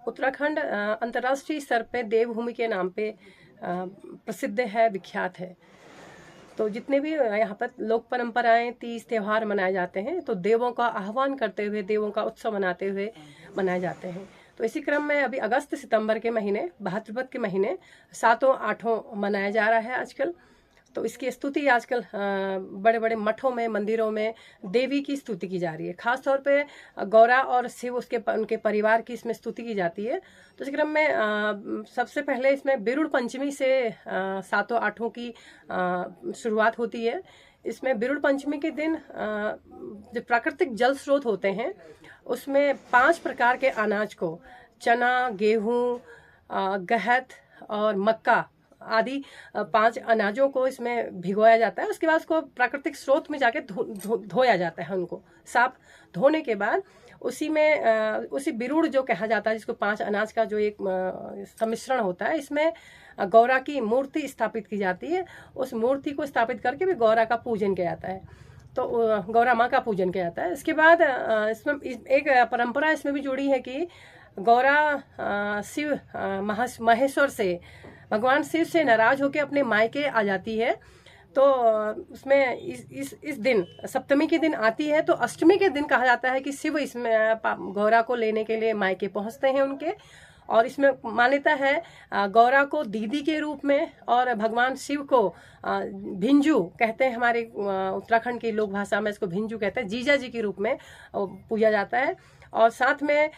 उत्तराखंड अंतर्राष्ट्रीय स्तर पे देवभूमि के नाम पे प्रसिद्ध है, विख्यात है। तो जितने भी यहाँ पर लोक परंपराएं, तीज त्योहार मनाए जाते हैं, तो देवों का आह्वान करते हुए, देवों का उत्सव मनाते हुए मनाए जाते हैं। तो इसी क्रम में अभी अगस्त सितंबर के महीने, भाद्रपद के महीने 7वां 8वां मनाया जा रहा है आजकल। तो इसकी स्तुति आजकल बड़े बड़े मठों में, मंदिरों में देवी की स्तुति की जा रही है। खास तौर पे गौरा और शिव, उनके परिवार की इसमें स्तुति की जाती है। तो इस क्रम में सबसे पहले इसमें बिरुड़ पंचमी से 7वां 8वां की शुरुआत होती है। इसमें बिरुड़ पंचमी के दिन जो प्राकृतिक जल स्रोत होते हैं, उसमें 5 प्रकार के अनाज को, चना, गेहूं, गहत और मक्का आदि 5 अनाजों को इसमें भिगोया जाता है। उसके बाद उसको प्राकृतिक स्रोत में जाके धोया जाता है। उनको साफ धोने के बाद उसी में उसी बिरुड़ जो कहा जाता है, जिसको 5 अनाज का जो एक सम्मिश्रण होता है, इसमें गौरा की मूर्ति स्थापित की जाती है। उस मूर्ति को स्थापित करके भी गौरा का पूजन किया जाता है। तो गौरा माँ का पूजन किया जाता है। इसके बाद इसमें एक परंपरा इसमें भी जुड़ी है कि गौरा शिव महेश्वर से, भगवान शिव से नाराज होकर अपने मायके आ जाती है। तो उसमें इस दिन सप्तमी के दिन आती है। तो अष्टमी के दिन कहा जाता है कि शिव इसमें गौरा को लेने के लिए मायके पहुंचते हैं उनके। और इसमें मान्यता है गौरा को दीदी के रूप में, और भगवान शिव को भिंजू कहते हैं, हमारे उत्तराखंड की लोक भाषा में इसको भिंजू कहते हैं, जीजा जी के रूप में पूजा जाता है। और साथ में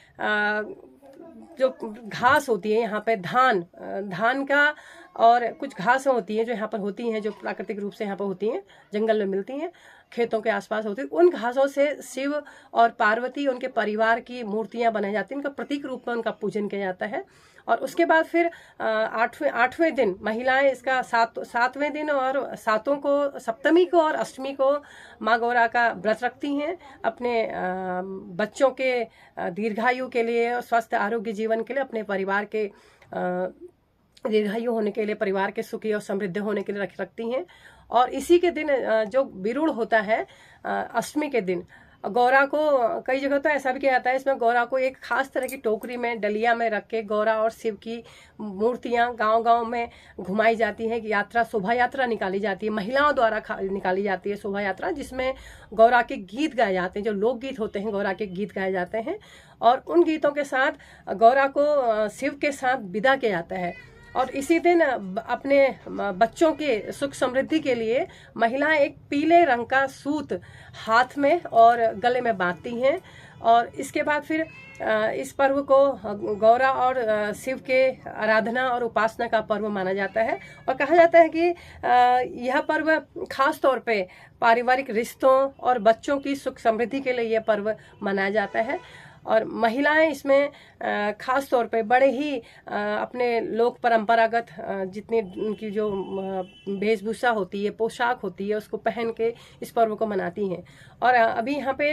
जो घास होती है यहाँ पे, धान का और कुछ घास होती है जो यहाँ पर होती हैं, जो प्राकृतिक रूप से यहाँ पर होती हैं, जंगल में मिलती हैं, खेतों के आसपास होती है, उन घासों से शिव और पार्वती, उनके परिवार की मूर्तियां बनाई जाती हैं। उनका प्रतीक रूप में उनका पूजन किया जाता है। और उसके बाद फिर 8वें दिन महिलाएं इसका 7वें दिन और 7वां को, सप्तमी को और अष्टमी को माँ गौरा का व्रत रखती हैं, अपने बच्चों के दीर्घायु के लिए और स्वस्थ आरोग्य जीवन के लिए, अपने परिवार के दीर्घायु होने के लिए, परिवार के सुखी और समृद्ध होने के लिए रखती हैं। और इसी के दिन जो बिरुड़ होता है अष्टमी के दिन, गौरा को कई जगह तो ऐसा भी किया जाता है, इसमें गौरा को एक खास तरह की टोकरी में, डलिया में रख के गौरा और शिव की मूर्तियां गांव-गांव में घुमाई जाती हैं। यात्रा, शोभा यात्रा निकाली जाती है, महिलाओं द्वारा निकाली जाती है शोभा यात्रा, जिसमें गौरा के गीत गाए जाते हैं, जो लोकगीत होते हैं गौरा के गीत गाए जाते हैं। और उन गीतों के साथ गौरा को शिव के साथ विदा किया जाता है। और इसी दिन अपने बच्चों के सुख समृद्धि के लिए महिलाएं एक पीले रंग का सूत हाथ में और गले में बांधती हैं। और इसके बाद फिर इस पर्व को गौरा और शिव के आराधना और उपासना का पर्व माना जाता है। और कहा जाता है कि यह पर्व खास तौर पे पारिवारिक रिश्तों और बच्चों की सुख समृद्धि के लिए यह पर्व मनाया जाता है। और महिलाएं इसमें खास तौर पे बड़े ही अपने लोक परंपरागत जितनी उनकी जो वेशभूषा होती है, पोशाक होती है, उसको पहन के इस पर्व को मनाती हैं। और अभी यहाँ पे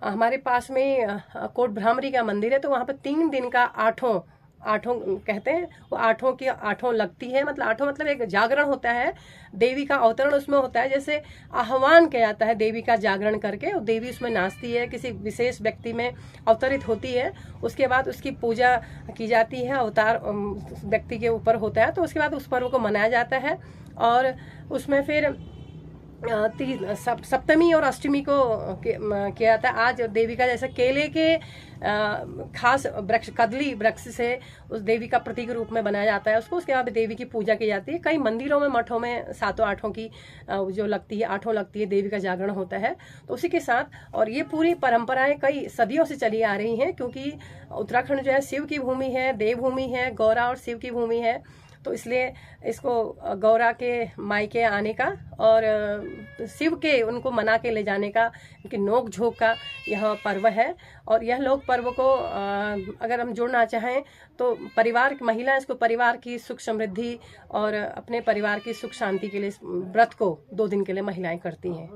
हमारे पास में कोट भ्रामरी का मंदिर है, तो वहाँ पे 3 दिन का आठों कहते हैं, वो 8 की 8 लगती है। मतलब 8 मतलब एक जागरण होता है, देवी का अवतरण उसमें होता है, जैसे आह्वान किया जाता है देवी का जागरण करके, और देवी उसमें नाचती है, किसी विशेष व्यक्ति में अवतरित होती है। उसके बाद उसकी पूजा की जाती है, अवतार व्यक्ति के ऊपर होता है। तो उसके बाद उस पर्व को मनाया जाता है। और उसमें फिर सप्तमी और अष्टमी को किया जाता है। आज देवी का जैसे केले के खास वृक्ष, कदली वृक्ष से उस देवी का प्रतीक रूप में बनाया जाता है उसको। उसके बाद देवी की पूजा की जाती है। कई मंदिरों में, मठों में 7वां 8वां की जो लगती है, 8वां लगती है, देवी का जागरण होता है। तो उसी के साथ, और ये पूरी परंपराएं कई सदियों से चली आ रही हैं, क्योंकि उत्तराखंड जो है शिव की भूमि है, देवभूमि है, गौरा और शिव की भूमि है। तो इसलिए इसको गौरा के मायके आने का और शिव के उनको मना के ले जाने का, उनकी नोक झोंक का यह पर्व है। और यह लोक पर्व को अगर हम जोड़ना चाहें तो परिवार, महिला इसको परिवार की सुख समृद्धि और अपने परिवार की सुख शांति के लिए व्रत को 2 दिन के लिए महिलाएं करती हैं।